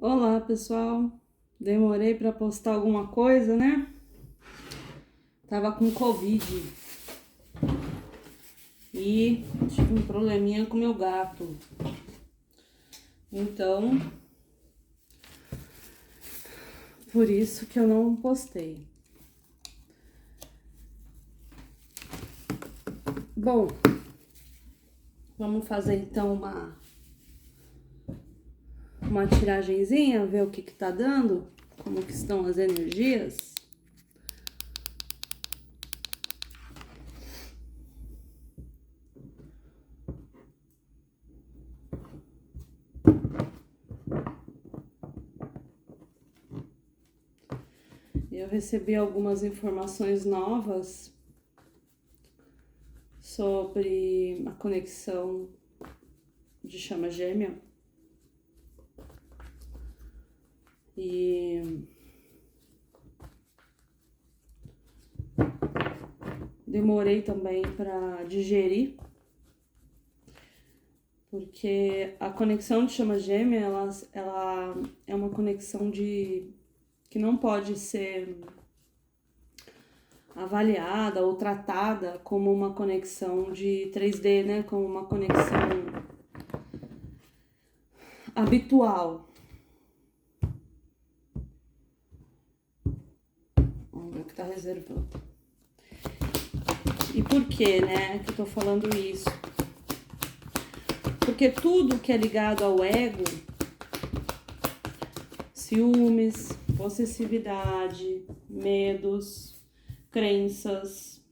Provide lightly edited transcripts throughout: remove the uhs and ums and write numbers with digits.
Olá, pessoal. Demorei para postar alguma coisa, né? Tava com Covid e tive um probleminha com meu gato. Então, por isso que eu não postei. Bom, vamos fazer então uma tiragenzinha, ver o que tá dando, como que estão as energias. Eu recebi algumas informações novas sobre a conexão de chama gêmea. E demorei também para digerir, porque a conexão de chama gêmea, ela é uma conexão que não pode ser avaliada ou tratada como uma conexão de 3D, né? Como uma conexão habitual. Vamos ver o que tá reservando. E por que, né, que eu tô falando isso? Porque tudo que é ligado ao ego, ciúmes, possessividade, medos, crenças,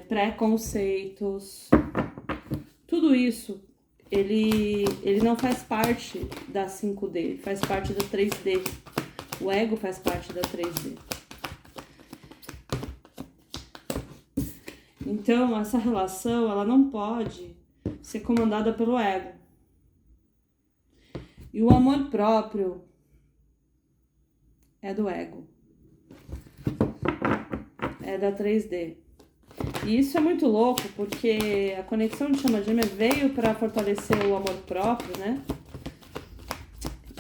preconceitos, tudo isso, ele não faz parte da 5D, ele faz parte da 3D. O ego faz parte da 3D. Então, essa relação, ela não pode ser comandada pelo ego. E o amor próprio é do ego. É da 3D. E isso é muito louco, porque a conexão de chama gêmea veio para fortalecer o amor próprio, né?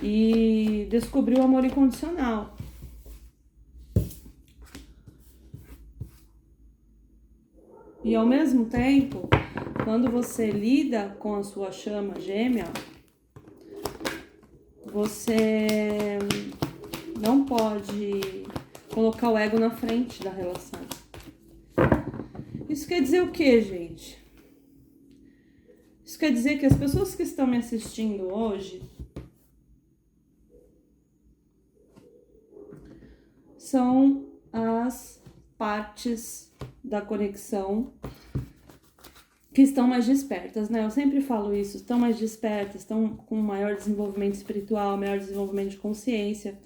E descobrir o amor incondicional. E ao mesmo tempo, quando você lida com a sua chama gêmea, você não pode colocar o ego na frente da relação. Isso quer dizer o quê, gente? Isso quer dizer que as pessoas que estão me assistindo hoje são as partes da conexão que estão mais despertas, né? Eu sempre falo isso, estão mais despertas, estão com maior desenvolvimento espiritual, maior desenvolvimento de consciência.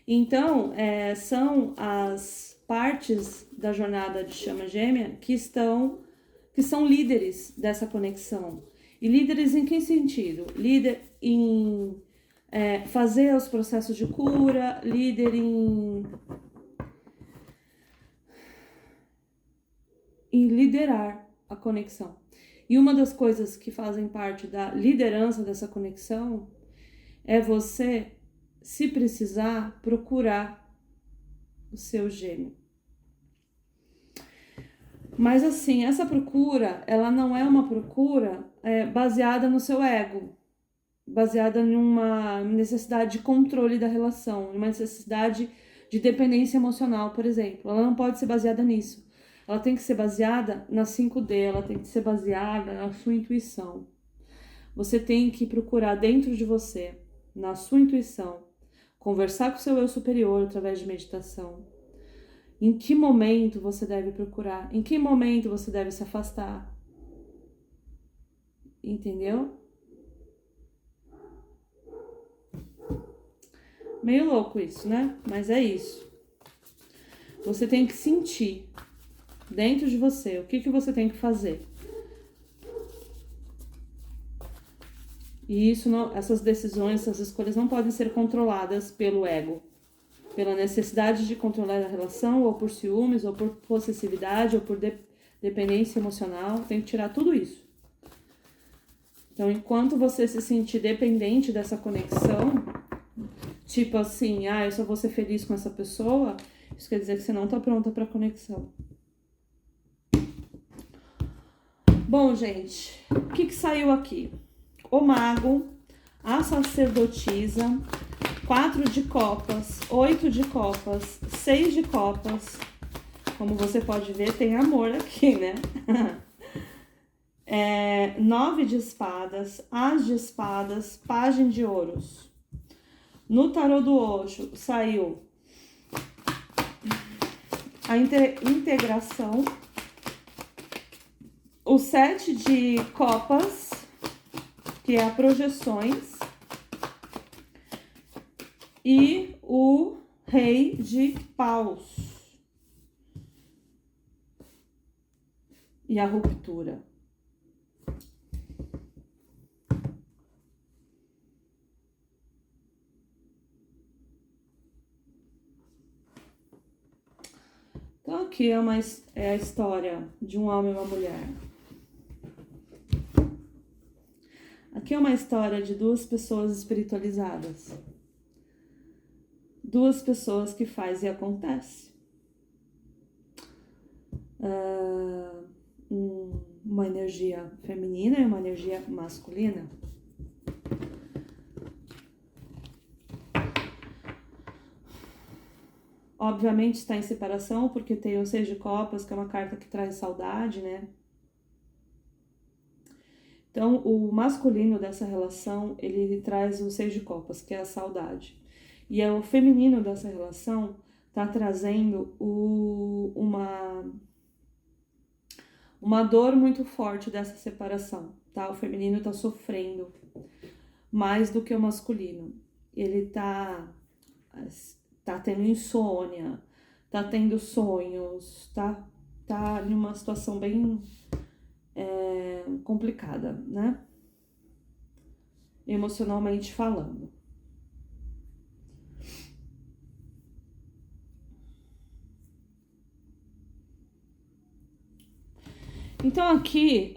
Então, são as partes da jornada de chama gêmea que são líderes dessa conexão. E líderes em que sentido? Líder em fazer os processos de cura, líder em liderar a conexão. E uma das coisas que fazem parte da liderança dessa conexão é você, se precisar, procurar o seu gêmeo. Mas assim, essa procura, ela não é uma procura baseada no seu ego, baseada numa necessidade de controle da relação, numa necessidade de dependência emocional, por exemplo. Ela não pode ser baseada nisso. Ela tem que ser baseada na 5D, ela tem que ser baseada na sua intuição. Você tem que procurar dentro de você, na sua intuição, conversar com o seu eu superior através de meditação. Em que momento você deve procurar? Em que momento você deve se afastar? Entendeu? Meio louco isso, né? Mas é isso. Você tem que sentir dentro de você o que você tem que fazer. E isso não, essas decisões, essas escolhas não podem ser controladas pelo ego, pela necessidade de controlar a relação, ou por ciúmes, ou por possessividade, ou por dependência emocional. Tem que tirar tudo isso. Então, enquanto você se sentir dependente dessa conexão, tipo assim, eu só vou ser feliz com essa pessoa, isso quer dizer que você não tá pronta pra conexão. Bom, gente, o que saiu aqui? O mago, a sacerdotisa, 4 de copas, 8 de copas, 6 de copas. Como você pode ver, tem amor aqui, né? 9 de espadas, as de espadas, pajem de ouros. No tarô do Osho saiu a integração, o 7 de copas, que é a projeções, e o rei de paus e a ruptura. Então aqui é a história de um homem e uma mulher. Aqui é uma história de 2 pessoas espiritualizadas. 2 pessoas que faz e acontece. Uma energia feminina e uma energia masculina. Obviamente está em separação, porque tem o 6 de copas, que é uma carta que traz saudade, né? Então, o masculino dessa relação, ele traz o 6 de copas, que é a saudade. E o feminino dessa relação tá trazendo uma dor muito forte dessa separação, tá? O feminino tá sofrendo mais do que o masculino. Ele tá tendo insônia, tá tendo sonhos, tá em uma situação bem complicada, né? Emocionalmente falando. Então aqui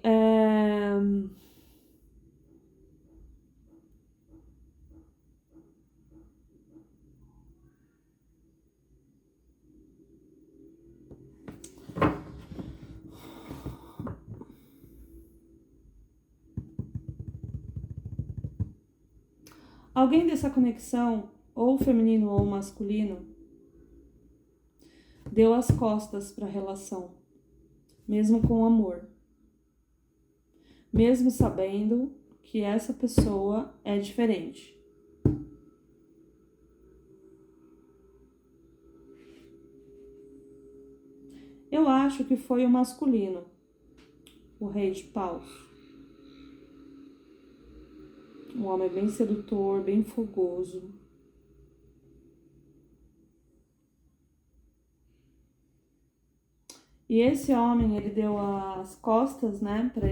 alguém dessa conexão, ou feminino ou masculino, deu as costas para a relação, mesmo com amor. Mesmo sabendo que essa pessoa é diferente. Eu acho que foi o masculino, o rei de paus. Um homem bem sedutor, bem fogoso. E esse homem, ele deu as costas, né, para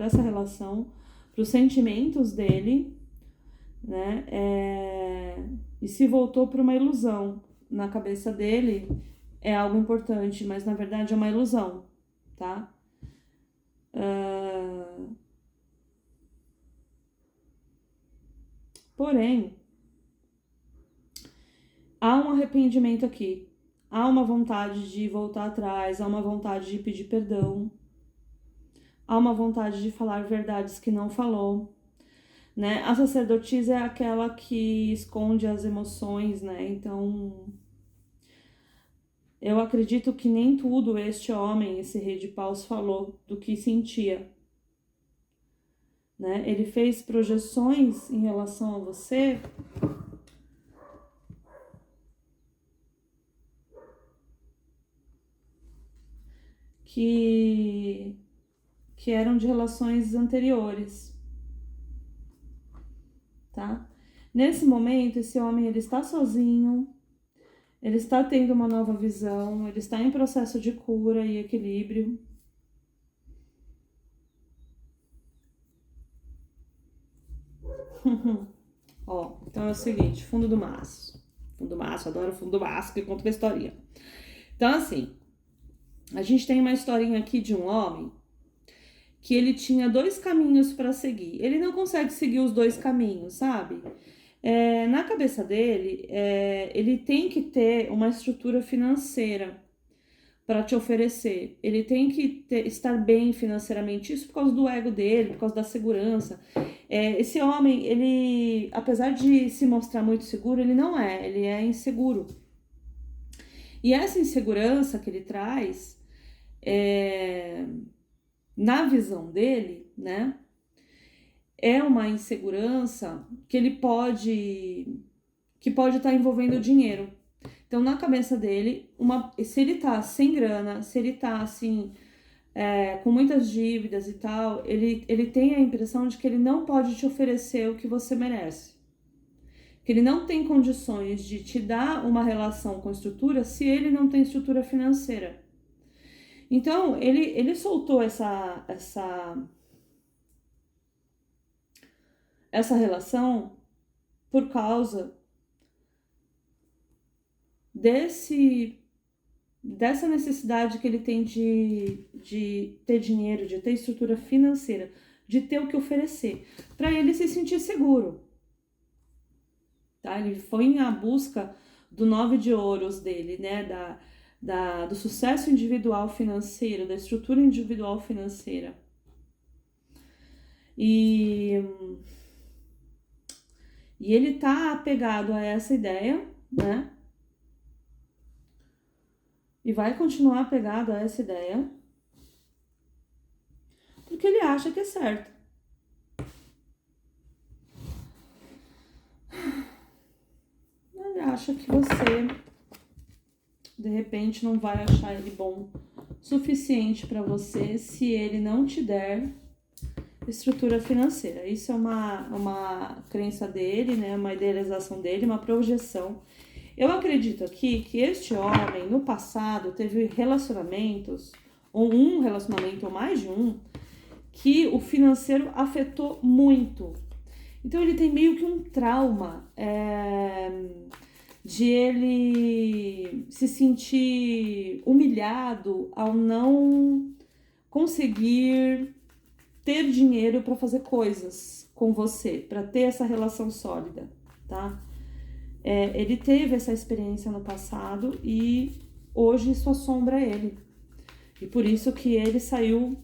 essa relação, para os sentimentos dele, né, e se voltou para uma ilusão. Na cabeça dele é algo importante, mas na verdade é uma ilusão, tá? Porém, há um arrependimento aqui, há uma vontade de voltar atrás, há uma vontade de pedir perdão, há uma vontade de falar verdades que não falou, né? A sacerdotisa é aquela que esconde as emoções, né? Então, eu acredito que nem tudo este homem, esse rei de paus, falou do que sentia, né? Ele fez projeções em relação a você que eram de relações anteriores, tá? Nesse momento, esse homem, ele está sozinho, ele está tendo uma nova visão, ele está em processo de cura e equilíbrio. Ó, então é o seguinte, fundo do maço. Fundo do maço, adoro fundo do maço, que conta uma historinha. Então, assim, a gente tem uma historinha aqui de um homem que ele tinha 2 caminhos para seguir. Ele não consegue seguir os 2 caminhos, sabe? Na cabeça dele, ele tem que ter uma estrutura financeira para te oferecer. Ele tem que estar bem financeiramente. Isso por causa do ego dele, por causa da segurança. Esse homem, ele, apesar de se mostrar muito seguro, ele é inseguro. E essa insegurança que ele traz, na visão dele, né, é uma insegurança que pode estar envolvendo dinheiro. Então, na cabeça dele, se ele tá sem grana, se ele tá assim, com muitas dívidas e tal, ele tem a impressão de que ele não pode te oferecer o que você merece. Que ele não tem condições de te dar uma relação com estrutura se ele não tem estrutura financeira. Então, ele soltou essa relação por causa dessa necessidade que ele tem de ter dinheiro, de ter estrutura financeira, de ter o que oferecer, para ele se sentir seguro. Tá? Ele foi à busca do 9 de ouros dele, né? Do sucesso individual financeiro, da estrutura individual financeira. E ele tá apegado a essa ideia, né? E vai continuar apegado a essa ideia porque ele acha que é certo. Ele acha que você, de repente, não vai achar ele bom o suficiente para você se ele não te der estrutura financeira. Isso é uma crença dele, né? Uma idealização dele, uma projeção. Eu acredito aqui que este homem, no passado, teve relacionamentos, ou um relacionamento, ou mais de um, que o financeiro afetou muito. Então ele tem meio que um trauma de ele se sentir humilhado ao não conseguir ter dinheiro para fazer coisas com você, para ter essa relação sólida, tá? Ele teve essa experiência no passado e hoje isso assombra ele. E por isso que ele saiu,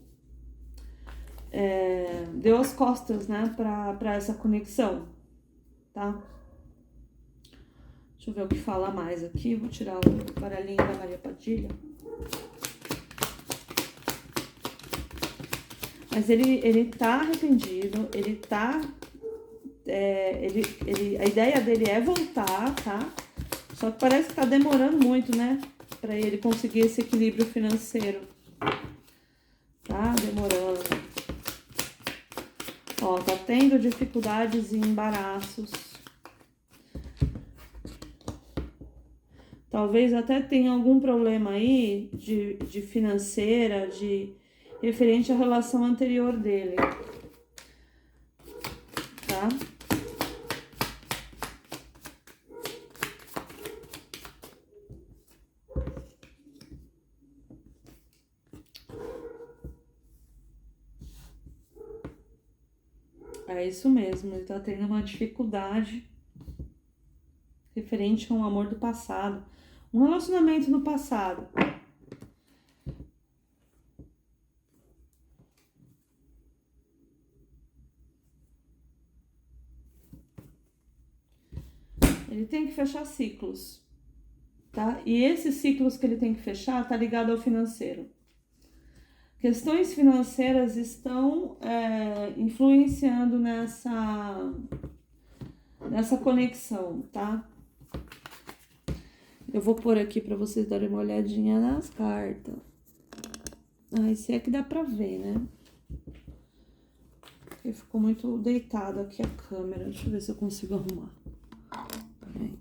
deu as costas, né, para essa conexão, tá? Deixa eu ver o que fala mais aqui. Vou tirar o baralhinho da Maria Padilha. Mas ele tá arrependido, ele tá... a ideia dele é voltar, tá? Só que parece que tá demorando muito, né? Pra ele conseguir esse equilíbrio financeiro. Tá demorando. Ó, tá tendo dificuldades e embaraços. Talvez até tenha algum problema aí de financeira, referente à relação anterior dele. Tá? É isso mesmo, ele tá tendo uma dificuldade referente a um amor do passado. Um relacionamento no passado. Ele tem que fechar ciclos, tá? E esses ciclos que ele tem que fechar tá ligado ao financeiro. Questões financeiras estão influenciando nessa conexão, tá? Eu vou pôr aqui pra vocês darem uma olhadinha nas cartas. Esse é que dá pra ver, né? Porque ficou muito deitado aqui a câmera. Deixa eu ver se eu consigo arrumar. Peraí.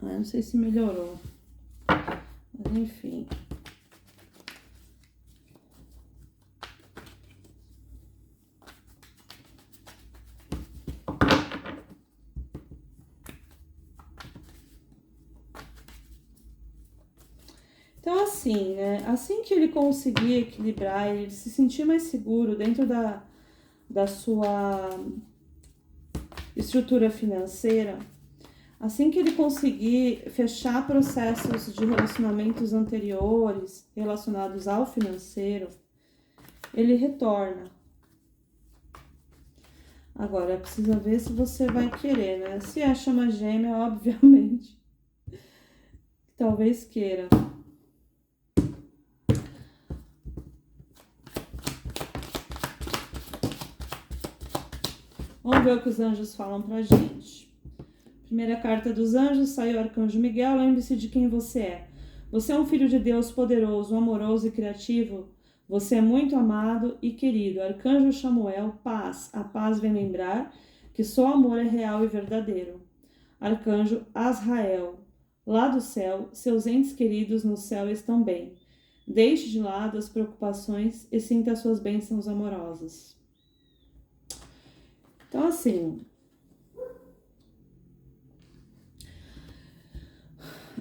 Não sei se melhorou. Mas enfim. Então, assim, né? Assim que ele conseguir equilibrar, ele se sentir mais seguro dentro da sua estrutura financeira, assim que ele conseguir fechar processos de relacionamentos anteriores relacionados ao financeiro, ele retorna. Agora, precisa ver se você vai querer, né? Se é chama gêmea, obviamente, talvez queira. Vamos ver o que os anjos falam pra gente. Primeira carta dos anjos, saiu o arcanjo Miguel. Lembre-se de quem você é. Você é um filho de Deus poderoso, amoroso e criativo. Você é muito amado e querido. Arcanjo Chamuel, paz. A paz vem lembrar que só amor é real e verdadeiro. Arcanjo Azrael, lá do céu, seus entes queridos no céu estão bem. Deixe de lado as preocupações e sinta as suas bênçãos amorosas. Então, assim,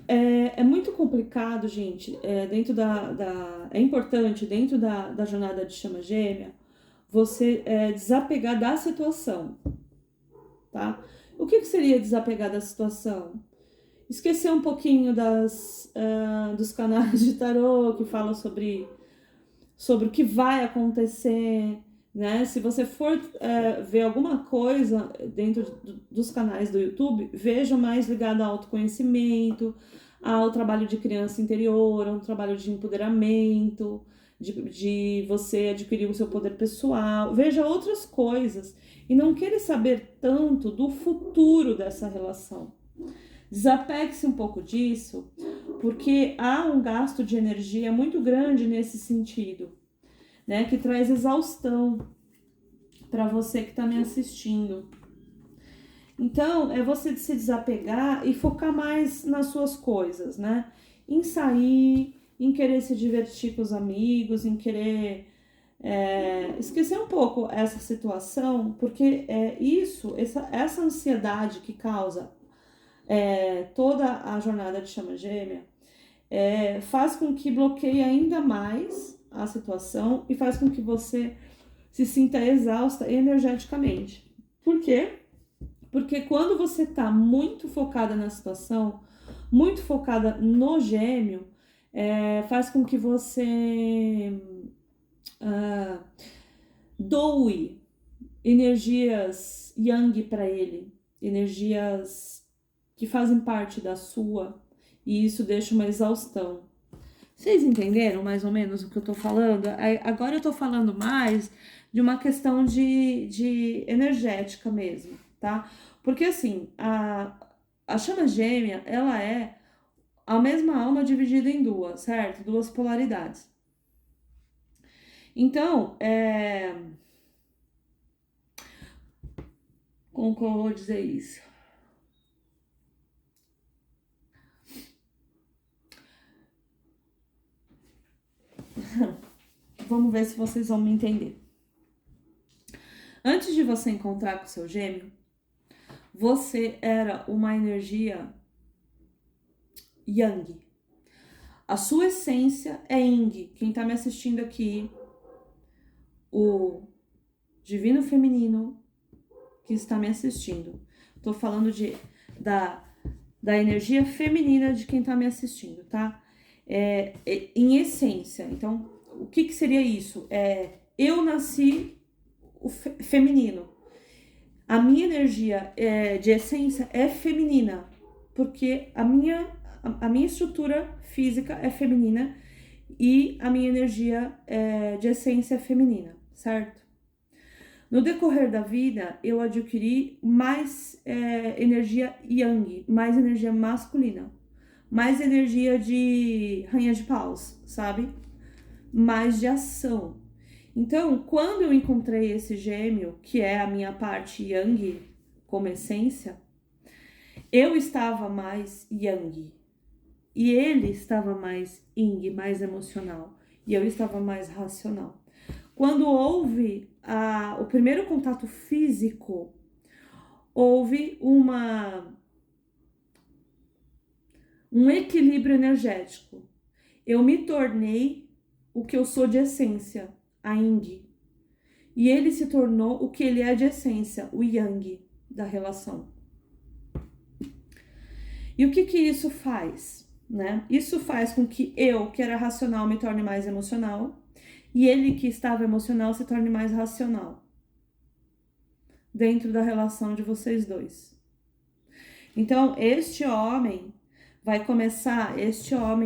é muito complicado, gente, é importante, dentro da jornada de chama gêmea, você desapegar da situação, tá? O que seria desapegar da situação? Esquecer um pouquinho dos canais de tarô que falam sobre o que vai acontecer, né? Se você for ver alguma coisa dentro dos canais do YouTube, veja mais ligado ao autoconhecimento, ao trabalho de criança interior, ao trabalho de empoderamento, de você adquirir o seu poder pessoal. Veja outras coisas e não queira saber tanto do futuro dessa relação. Desapegue-se um pouco disso, porque há um gasto de energia muito grande nesse sentido, né? Que traz exaustão para você que está me assistindo. Então, é você se desapegar e focar mais nas suas coisas, né? Em sair, em querer se divertir com os amigos, em querer esquecer um pouco essa situação, porque essa ansiedade que causa toda a jornada de chama gêmea, faz com que bloqueie ainda mais a situação e faz com que você se sinta exausta energeticamente. Por quê? Porque quando você está muito focada na situação, muito focada no gêmeo, faz com que você doe energias yang para ele, energias que fazem parte da sua, e isso deixa uma exaustão. Vocês entenderam mais ou menos o que eu tô falando? Agora eu tô falando mais de uma questão de energética mesmo, tá? Porque assim, a chama gêmea, ela é a mesma alma dividida em duas, certo? Duas polaridades. Então, como que eu vou dizer isso? Vamos ver se vocês vão me entender. Antes de você encontrar com o seu gêmeo, você era uma energia yang. A sua essência é yin. Quem tá me assistindo aqui, o divino feminino que está me assistindo. Tô falando da energia feminina de quem tá me assistindo, tá? Em essência. Então, o que seria isso? Eu nasci o feminino. A minha energia de essência é feminina, porque a minha estrutura física é feminina e a minha energia de essência é feminina, certo? No decorrer da vida, eu adquiri mais energia yang, mais energia masculina, mais energia de rainha de paus, sabe? Mais de ação. Então, quando eu encontrei esse gêmeo, que é a minha parte yang como essência, eu estava mais yang. E ele estava mais yin, mais emocional. E eu estava mais racional. Quando houve o primeiro contato físico, houve um equilíbrio energético. eu me tornei o que eu sou de essência, a Yin. E ele se tornou o que ele é de essência, o Yang da relação. E o que isso faz, né? Isso faz com que eu, que era racional, me torne mais emocional, e ele, que estava emocional, se torne mais racional dentro da relação de vocês dois. Então, este homem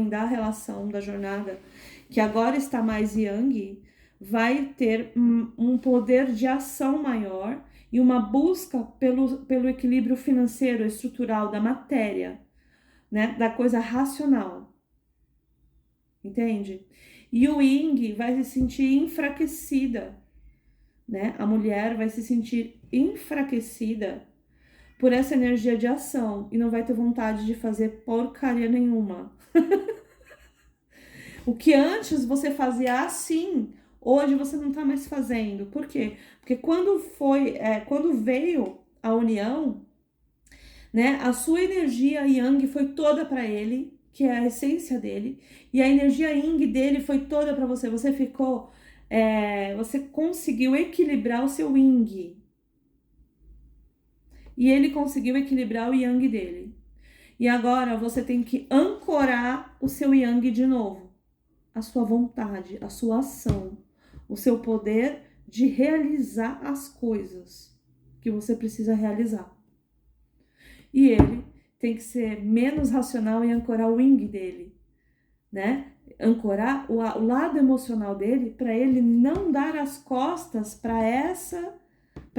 da relação, da jornada, que agora está mais Yang, vai ter um poder de ação maior e uma busca pelo equilíbrio financeiro, estrutural, da matéria, né? Da coisa racional. Entende? E o Yin vai se sentir enfraquecida, né? A mulher vai se sentir enfraquecida por essa energia de ação e não vai ter vontade de fazer porcaria nenhuma. O que antes você fazia assim, hoje você não tá mais fazendo. Por quê? Porque quando veio a união, né, a sua energia Yang foi toda para ele, que é a essência dele, e a energia Yin dele foi toda para você. Você você conseguiu equilibrar o seu Yin. E ele conseguiu equilibrar o Yang dele. E agora você tem que ancorar o seu Yang de novo. A sua vontade, a sua ação, o seu poder de realizar as coisas que você precisa realizar. E ele tem que ser menos racional e ancorar o Yin dele, né? Ancorar o lado emocional dele para ele não dar as costas para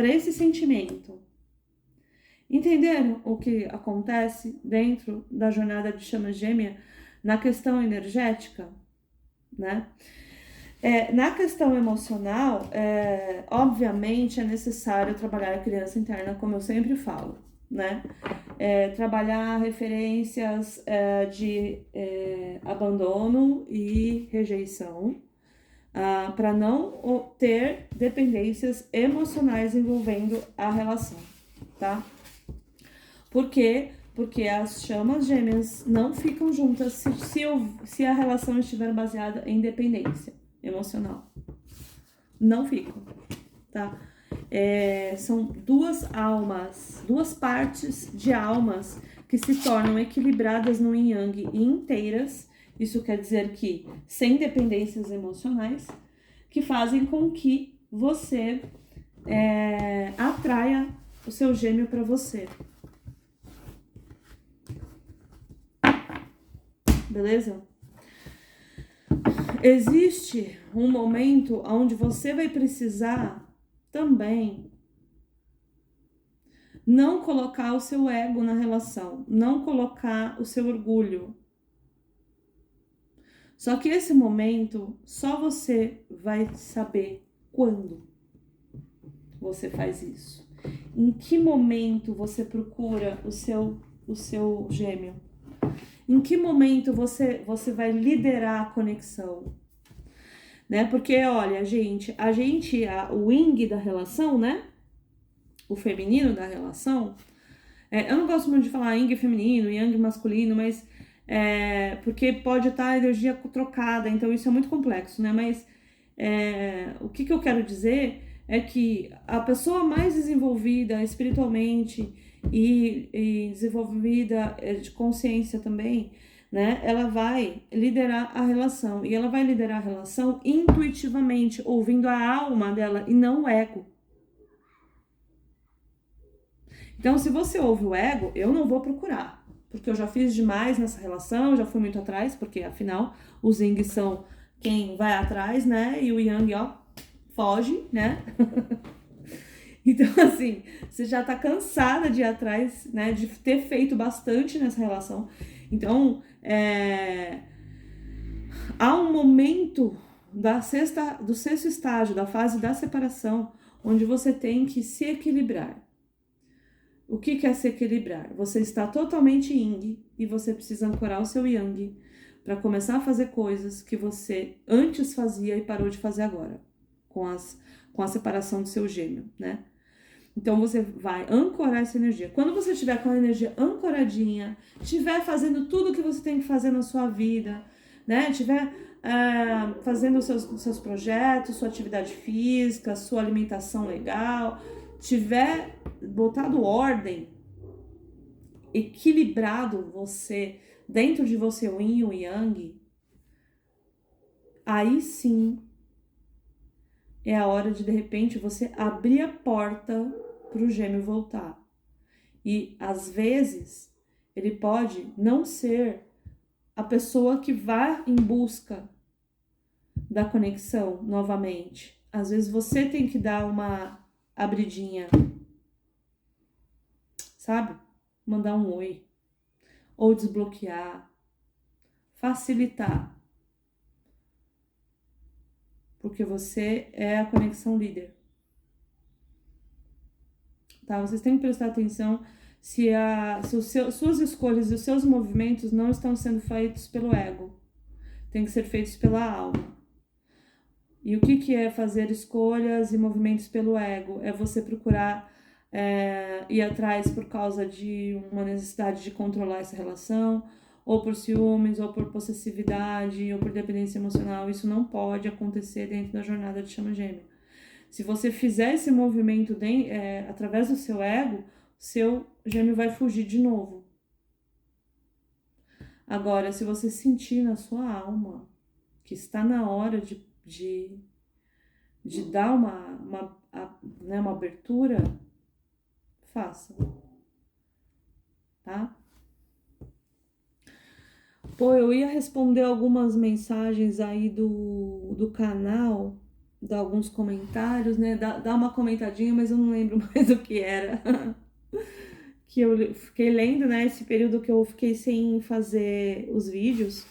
esse sentimento. Entenderam o que acontece dentro da jornada de chama gêmea na questão energética, né? Na questão emocional, obviamente é necessário trabalhar a criança interna, como eu sempre falo, né? Trabalhar referências de abandono e rejeição, para não ter dependências emocionais envolvendo a relação, tá? Por quê? Porque as chamas gêmeas não ficam juntas se a relação estiver baseada em dependência emocional. Não ficam, tá? São duas partes de almas que se tornam equilibradas no Yin Yang e inteiras. Isso quer dizer que sem dependências emocionais, que fazem com que você atraia o seu gêmeo para você. Beleza? Existe um momento onde você vai precisar também não colocar o seu ego na relação, não colocar o seu orgulho. Só que esse momento, só você vai saber quando você faz isso. Em que momento você procura o seu gêmeo? Em que momento você vai liderar a conexão? Né? Porque, olha, o Yin da relação, né? O feminino da relação. Eu não gosto muito de falar Yin feminino, Yang masculino, mas porque pode estar a energia trocada, então isso é muito complexo, né? Mas o que eu quero dizer é que a pessoa mais desenvolvida espiritualmente e desenvolvida de consciência também, né? Ela vai liderar a relação, e ela vai liderar a relação intuitivamente, ouvindo a alma dela e não o ego. Então, se você ouve o ego, eu não vou procurar, porque eu já fiz demais nessa relação, já fui muito atrás, porque afinal os Yin são quem vai atrás, né? E o Yang, ó, foge, né? Então, assim, você já tá cansada de ir atrás, né? De ter feito bastante nessa relação. Então, há um momento do sexto estágio, da fase da separação, onde você tem que se equilibrar. O que é se equilibrar? Você está totalmente Yin e você precisa ancorar o seu Yang para começar a fazer coisas que você antes fazia e parou de fazer agora, com a separação do seu gêmeo, né? Então você vai ancorar essa energia. Quando você estiver com a energia ancoradinha, estiver fazendo tudo o que você tem que fazer na sua vida, né? Tiver fazendo os seus projetos, sua atividade física, sua alimentação legal, tiver botado ordem, equilibrado você, dentro de você o yin e o yang, aí sim é a hora de repente você abrir a porta para o gêmeo voltar. E às vezes ele pode não ser a pessoa que vá em busca da conexão novamente. Às vezes você tem que dar uma abridinha, sabe? Mandar um oi, ou desbloquear, facilitar. Porque você é a conexão líder. Tá? Vocês têm que prestar atenção se suas escolhas e os seus movimentos não estão sendo feitos pelo ego. Tem que ser feitos pela alma. E o que é fazer escolhas e movimentos pelo ego? É você procurar ir atrás por causa de uma necessidade de controlar essa relação, ou por ciúmes, ou por possessividade, ou por dependência emocional. Isso não pode acontecer dentro da jornada de chama gêmea. Se você fizer esse movimento através do seu ego, seu gêmeo vai fugir de novo. Agora, se você sentir na sua alma que está na hora de dar uma abertura, faça. Tá? Pô, eu ia responder algumas mensagens aí do canal, dar alguns comentários, né? Dar uma comentadinha, mas eu não lembro mais o que era. Que eu fiquei lendo, né? Esse período que eu fiquei sem fazer os vídeos.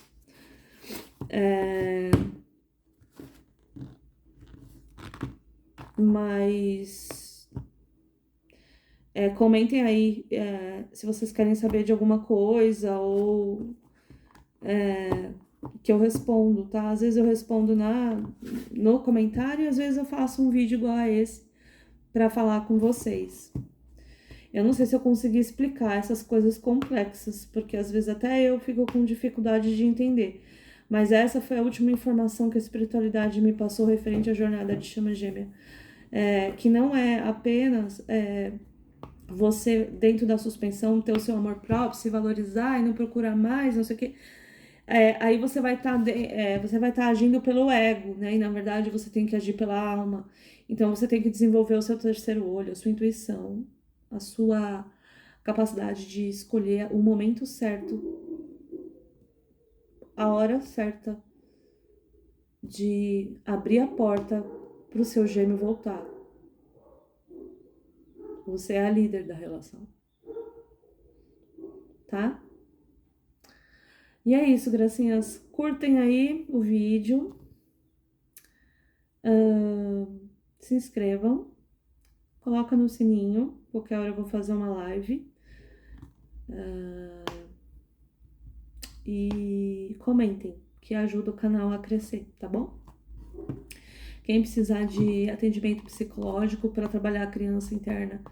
Mas comentem aí se vocês querem saber de alguma coisa ou que eu respondo, tá? Às vezes eu respondo no comentário e às vezes eu faço um vídeo igual a esse para falar com vocês. Eu não sei se eu consegui explicar essas coisas complexas, porque às vezes até eu fico com dificuldade de entender. Mas essa foi a última informação que a espiritualidade me passou referente à jornada de chama gêmea. Que não é apenas você, dentro da suspensão, ter o seu amor próprio, se valorizar e não procurar mais, não sei o quê. Aí você vai estar agindo pelo ego, né? E na verdade você tem que agir pela alma. Então você tem que desenvolver o seu terceiro olho, a sua intuição, a sua capacidade de escolher o momento certo, a hora certa de abrir a porta para o seu gêmeo voltar. Você é a líder da relação. Tá? E é isso, gracinhas. Curtem aí o vídeo. Se inscrevam. Coloca no sininho. Qualquer hora eu vou fazer uma live. E comentem, que ajuda o canal a crescer, tá bom? Quem precisar de atendimento psicológico para trabalhar a criança interna,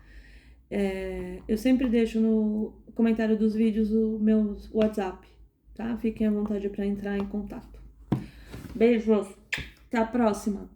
eu sempre deixo no comentário dos vídeos o meu WhatsApp, tá? Fiquem à vontade para entrar em contato. Beijos, até a próxima!